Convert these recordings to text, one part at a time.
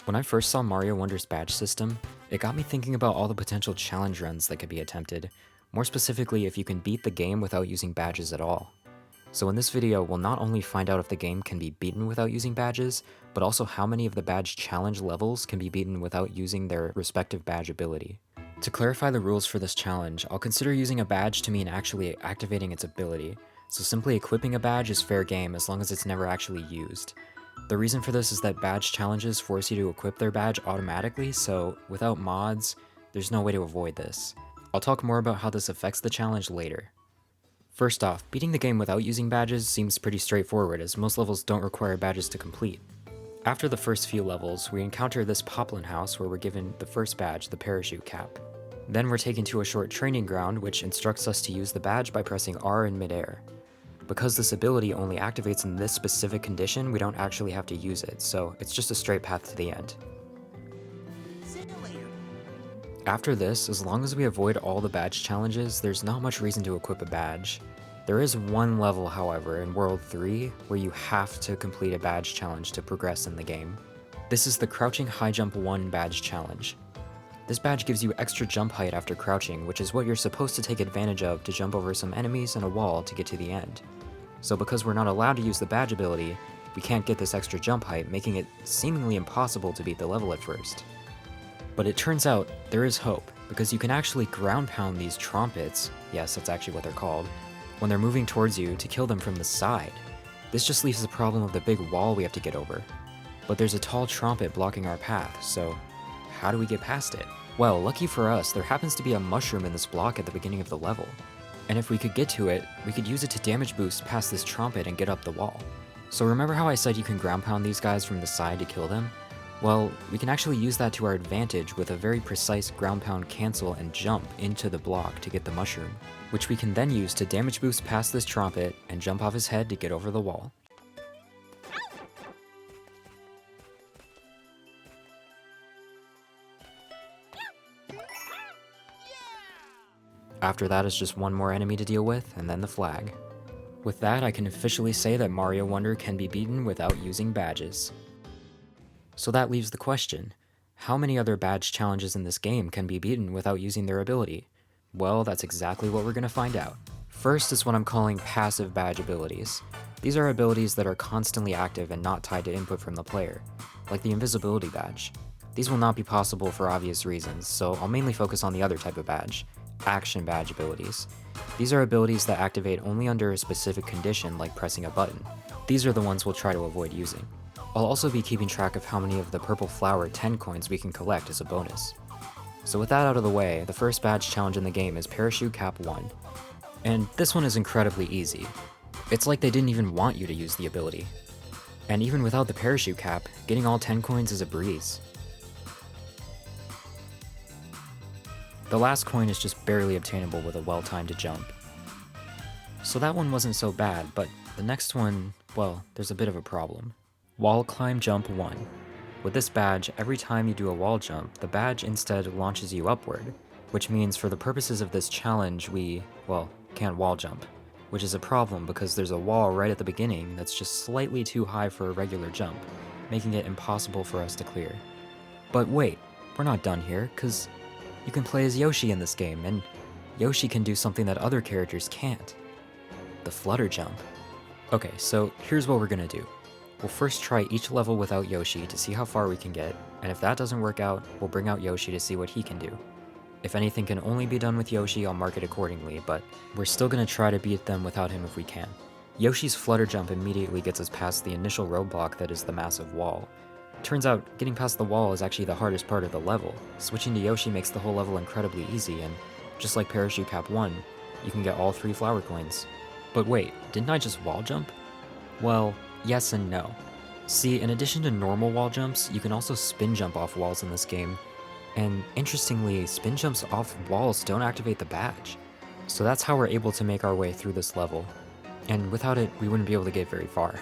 When I first saw Mario Wonder's badge system, it got me thinking about all the potential challenge runs that could be attempted, more specifically if you can beat the game without using badges at all. So in this video, we'll not only find out if the game can be beaten without using badges, but also how many of the badge challenge levels can be beaten without using their respective badge ability. To clarify the rules for this challenge, I'll consider using a badge to mean actually activating its ability, so simply equipping a badge is fair game as long as it's never actually used. The reason for this is that badge challenges force you to equip their badge automatically, so without mods, there's no way to avoid this. I'll talk more about how this affects the challenge later. First off, beating the game without using badges seems pretty straightforward as most levels don't require badges to complete. After the first few levels, we encounter this Poplin house where we're given the first badge, the parachute cap. Then we're taken to a short training ground which instructs us to use the badge by pressing R in midair. Because this ability only activates in this specific condition, we don't actually have to use it, so it's just a straight path to the end. After this, as long as we avoid all the badge challenges, there's not much reason to equip a badge. There is one level, however, in World 3, where you have to complete a badge challenge to progress in the game. This is the Crouching High Jump 1 badge challenge. This badge gives you extra jump height after crouching, which is what you're supposed to take advantage of to jump over some enemies and a wall to get to the end. So because we're not allowed to use the badge ability, we can't get this extra jump height, making it seemingly impossible to beat the level at first. But it turns out there is hope, because you can actually ground pound these trumpets, yes, that's actually what they're called, when they're moving towards you to kill them from the side. This just leaves the problem of the big wall we have to get over. But there's a tall trumpet blocking our path, so how do we get past it? Well, lucky for us, there happens to be a mushroom in this block at the beginning of the level. And if we could get to it, we could use it to damage boost past this trumpet and get up the wall. So remember how I said you can ground pound these guys from the side to kill them? Well, we can actually use that to our advantage with a very precise ground pound cancel and jump into the block to get the mushroom, which we can then use to damage boost past this trumpet and jump off his head to get over the wall. After that is just one more enemy to deal with, and then the flag. With that, I can officially say that Mario Wonder can be beaten without using badges. So that leaves the question, how many other badge challenges in this game can be beaten without using their ability? Well, that's exactly what we're going to find out. First is what I'm calling passive badge abilities. These are abilities that are constantly active and not tied to input from the player, like the Invisibility badge. These will not be possible for obvious reasons, so I'll mainly focus on the other type of badge, action badge abilities. These are abilities that activate only under a specific condition like pressing a button. These are the ones we'll try to avoid using. I'll also be keeping track of how many of the purple flower 10 coins we can collect as a bonus. So with that out of the way, the first badge challenge in the game is Parachute Cap 1. And this one is incredibly easy. It's like they didn't even want you to use the ability. And even without the parachute cap, getting all 10 coins is a breeze. The last coin is just barely obtainable with a well-timed jump. So that one wasn't so bad, but the next one, well, there's a bit of a problem. Wall Climb Jump 1. With this badge, every time you do a wall jump, the badge instead launches you upward, which means for the purposes of this challenge we, well, can't wall jump, which is a problem because there's a wall right at the beginning that's just slightly too high for a regular jump, making it impossible for us to clear. But wait, we're not done here, cause you can play as Yoshi in this game, and Yoshi can do something that other characters can't. The flutter jump. Okay, so here's what we're gonna do. We'll first try each level without Yoshi to see how far we can get, and if that doesn't work out, we'll bring out Yoshi to see what he can do. If anything can only be done with Yoshi, I'll mark it accordingly, but we're still gonna try to beat them without him if we can. Yoshi's flutter jump immediately gets us past the initial roadblock that is the massive wall. Turns out, getting past the wall is actually the hardest part of the level. Switching to Yoshi makes the whole level incredibly easy, and just like Parachute Cap 1, you can get all 3 flower coins. But wait, didn't I just wall jump? Well, yes and no. See, in addition to normal wall jumps, you can also spin jump off walls in this game, and interestingly, spin jumps off walls don't activate the badge. So that's how we're able to make our way through this level, and without it, we wouldn't be able to get very far.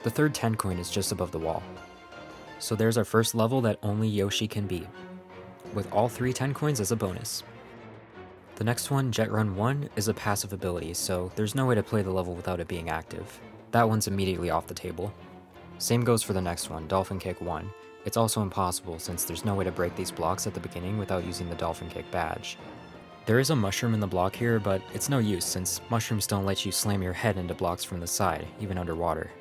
The third 10 coin is just above the wall. So there's our first level that only Yoshi can beat, with all 3 10 coins as a bonus. The next one, Jet Run 1, is a passive ability, so there's no way to play the level without it being active. That one's immediately off the table. Same goes for the next one, Dolphin Kick I. It's also impossible since there's no way to break these blocks at the beginning without using the Dolphin Kick badge. There is a mushroom in the block here, but it's no use since mushrooms don't let you slam your head into blocks from the side, even underwater.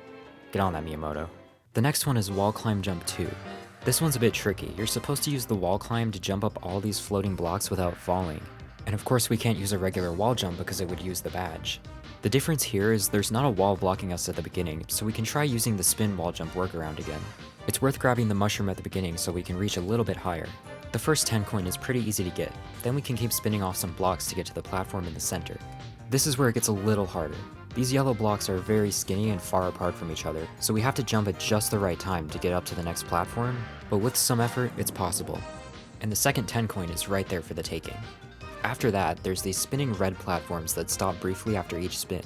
Get on that, Miyamoto. The next one is Wall Climb Jump II. This one's a bit tricky. You're supposed to use the wall climb to jump up all these floating blocks without falling. And of course we can't use a regular wall jump because it would use the badge. The difference here is there's not a wall blocking us at the beginning, so we can try using the spin wall jump workaround again. It's worth grabbing the mushroom at the beginning so we can reach a little bit higher. The first 10 coin is pretty easy to get, then we can keep spinning off some blocks to get to the platform in the center. This is where it gets a little harder. These yellow blocks are very skinny and far apart from each other, so we have to jump at just the right time to get up to the next platform, but with some effort, it's possible. And the second 10 coin is right there for the taking. After that, there's these spinning red platforms that stop briefly after each spin.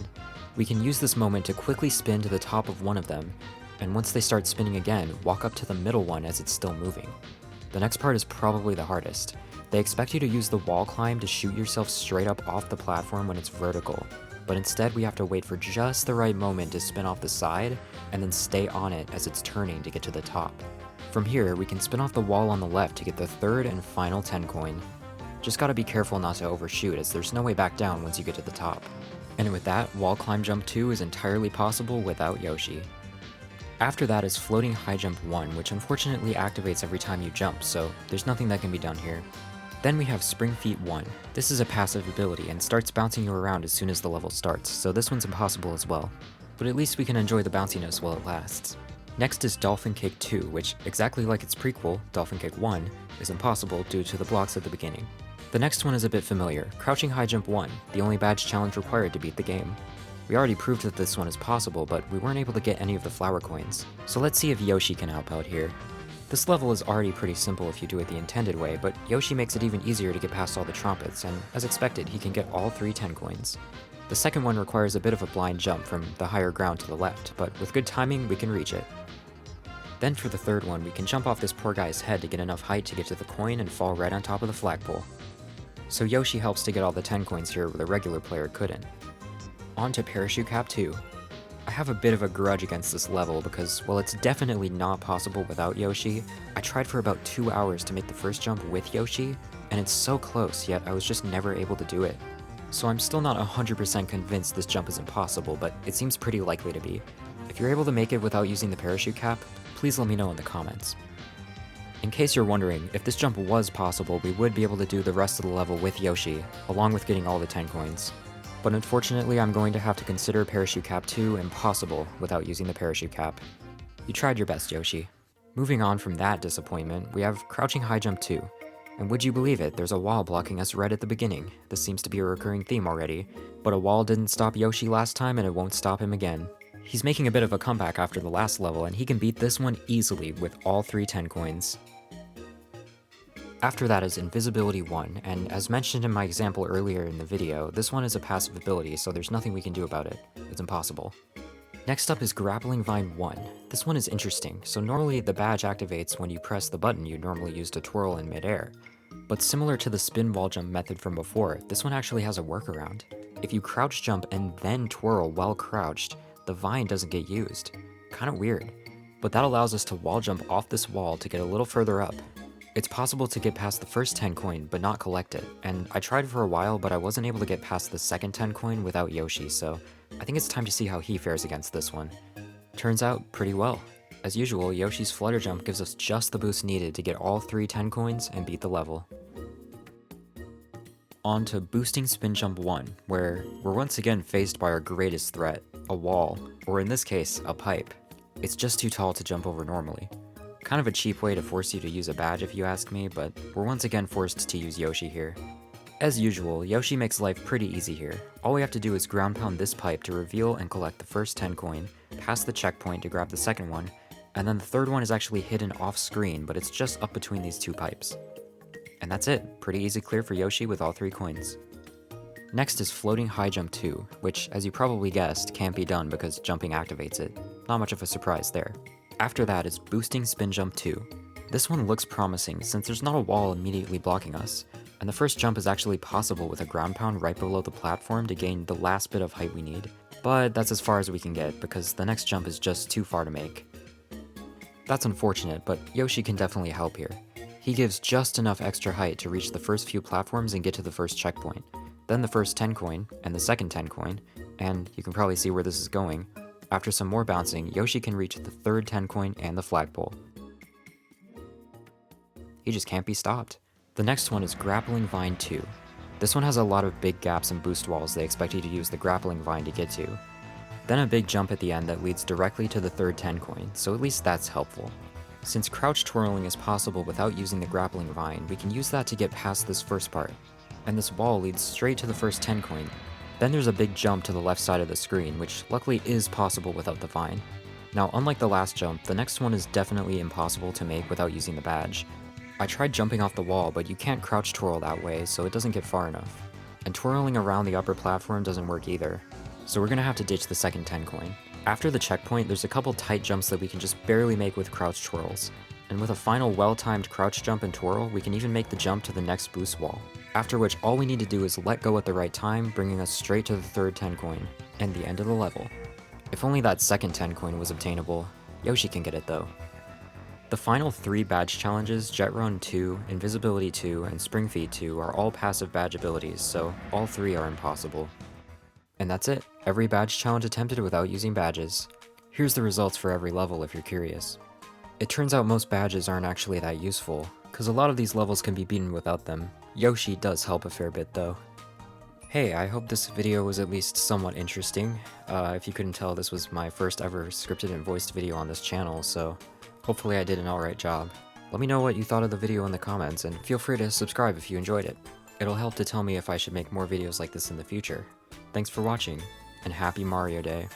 We can use this moment to quickly spin to the top of one of them, and once they start spinning again, walk up to the middle one as it's still moving. The next part is probably the hardest. They expect you to use the wall climb to shoot yourself straight up off the platform when it's vertical, but instead we have to wait for just the right moment to spin off the side, and then stay on it as it's turning to get to the top. From here, we can spin off the wall on the left to get the third and final 10 coin. Just gotta be careful not to overshoot as there's no way back down once you get to the top. And with that, Wall Climb Jump 2 is entirely possible without Yoshi. After that is Floating High Jump 1, which unfortunately activates every time you jump, so there's nothing that can be done here. Then we have Spring Feet 1. This is a passive ability and starts bouncing you around as soon as the level starts, so this one's impossible as well. But at least we can enjoy the bounciness while it lasts. Next is Dolphin Kick II, which, exactly like its prequel, Dolphin Kick I, is impossible due to the blocks at the beginning. The next one is a bit familiar, Crouching High Jump 1, the only badge challenge required to beat the game. We already proved that this one is possible, but we weren't able to get any of the flower coins. So let's see if Yoshi can help out here. This level is already pretty simple if you do it the intended way, but Yoshi makes it even easier to get past all the trumpets, and as expected, he can get all 3 10 coins. The second one requires a bit of a blind jump from the higher ground to the left, but with good timing, we can reach it. Then for the third one, we can jump off this poor guy's head to get enough height to get to the coin and fall right on top of the flagpole. So Yoshi helps to get all the 10 coins here where the regular player couldn't. On to Parachute Cap 2. I have a bit of a grudge against this level because, while it's definitely not possible without Yoshi, I tried for about 2 hours to make the first jump with Yoshi, and it's so close, yet I was just never able to do it. So I'm still not 100% convinced this jump is impossible, but it seems pretty likely to be. If you're able to make it without using the parachute cap, please let me know in the comments. In case you're wondering, if this jump was possible, we would be able to do the rest of the level with Yoshi, along with getting all the 10 coins. But unfortunately, I'm going to have to consider Parachute Cap 2 impossible without using the parachute cap. You tried your best, Yoshi. Moving on from that disappointment, we have Crouching High Jump 2. And would you believe it, there's a wall blocking us right at the beginning. This seems to be a recurring theme already. But a wall didn't stop Yoshi last time and it won't stop him again. He's making a bit of a comeback after the last level and he can beat this one easily with all 3 10 coins. After that is Invisibility I, and as mentioned in my example earlier in the video, this one is a passive ability, so there's nothing we can do about it. It's impossible. Next up is Grappling Vine I. This one is interesting, so normally the badge activates when you press the button you normally use to twirl in midair. But similar to the spin wall jump method from before, this one actually has a workaround. If you crouch jump and then twirl while crouched, the vine doesn't get used. Kinda weird. But that allows us to wall jump off this wall to get a little further up. It's possible to get past the first 10 coin, but not collect it, and I tried for a while, but I wasn't able to get past the second 10 coin without Yoshi, so I think it's time to see how he fares against this one. Turns out, pretty well. As usual, Yoshi's flutter jump gives us just the boost needed to get all 3 10 coins and beat the level. On to Boosting Spin Jump 1, where we're once again faced by our greatest threat, a wall, or in this case, a pipe. It's just too tall to jump over normally. Kind of a cheap way to force you to use a badge if you ask me, but we're once again forced to use Yoshi here. As usual, Yoshi makes life pretty easy here. All we have to do is ground pound this pipe to reveal and collect the first 10 coin, pass the checkpoint to grab the second one, and then the third one is actually hidden off screen, but it's just up between these 2 pipes. And that's it, pretty easy clear for Yoshi with all 3 coins. Next is Floating High Jump 2, which, as you probably guessed, can't be done because jumping activates it. Not much of a surprise there. After that is Boosting Spin Jump 2. This one looks promising since there's not a wall immediately blocking us, and the first jump is actually possible with a ground pound right below the platform to gain the last bit of height we need. But that's as far as we can get because the next jump is just too far to make. That's unfortunate, but Yoshi can definitely help here. He gives just enough extra height to reach the first few platforms and get to the first checkpoint, then the first 10 coin, and the second 10 coin, and you can probably see where this is going. After some more bouncing, Yoshi can reach the third 10 coin and the flagpole. He just can't be stopped. The next one is Grappling Vine II. This one has a lot of big gaps and boost walls they expect you to use the Grappling Vine to get to. Then a big jump at the end that leads directly to the third 10 coin, so at least that's helpful. Since crouch twirling is possible without using the Grappling Vine, we can use that to get past this first part. And this wall leads straight to the first 10 coin. Then there's a big jump to the left side of the screen, which luckily is possible without the Vine. Now, unlike the last jump, the next one is definitely impossible to make without using the badge. I tried jumping off the wall, but you can't crouch twirl that way, so it doesn't get far enough. And twirling around the upper platform doesn't work either, so we're gonna have to ditch the second 10 coin. After the checkpoint, there's a couple tight jumps that we can just barely make with crouch twirls. And with a final well-timed crouch jump and twirl, we can even make the jump to the next boost wall. After which, all we need to do is let go at the right time, bringing us straight to the third 10 coin, and the end of the level. If only that second 10 coin was obtainable. Yoshi can get it though. The final 3 badge challenges, Jet Run 2, Invisibility II, and Spring Feed 2 are all passive badge abilities, so all 3 are impossible. And that's it, every badge challenge attempted without using badges. Here's the results for every level if you're curious. It turns out most badges aren't actually that useful, cause a lot of these levels can be beaten without them. Yoshi does help a fair bit though. Hey, I hope this video was at least somewhat interesting. If you couldn't tell, this was my first ever scripted and voiced video on this channel, so hopefully I did an alright job. Let me know what you thought of the video in the comments, and feel free to subscribe if you enjoyed it. It'll help to tell me if I should make more videos like this in the future. Thanks for watching, and happy Mario Day.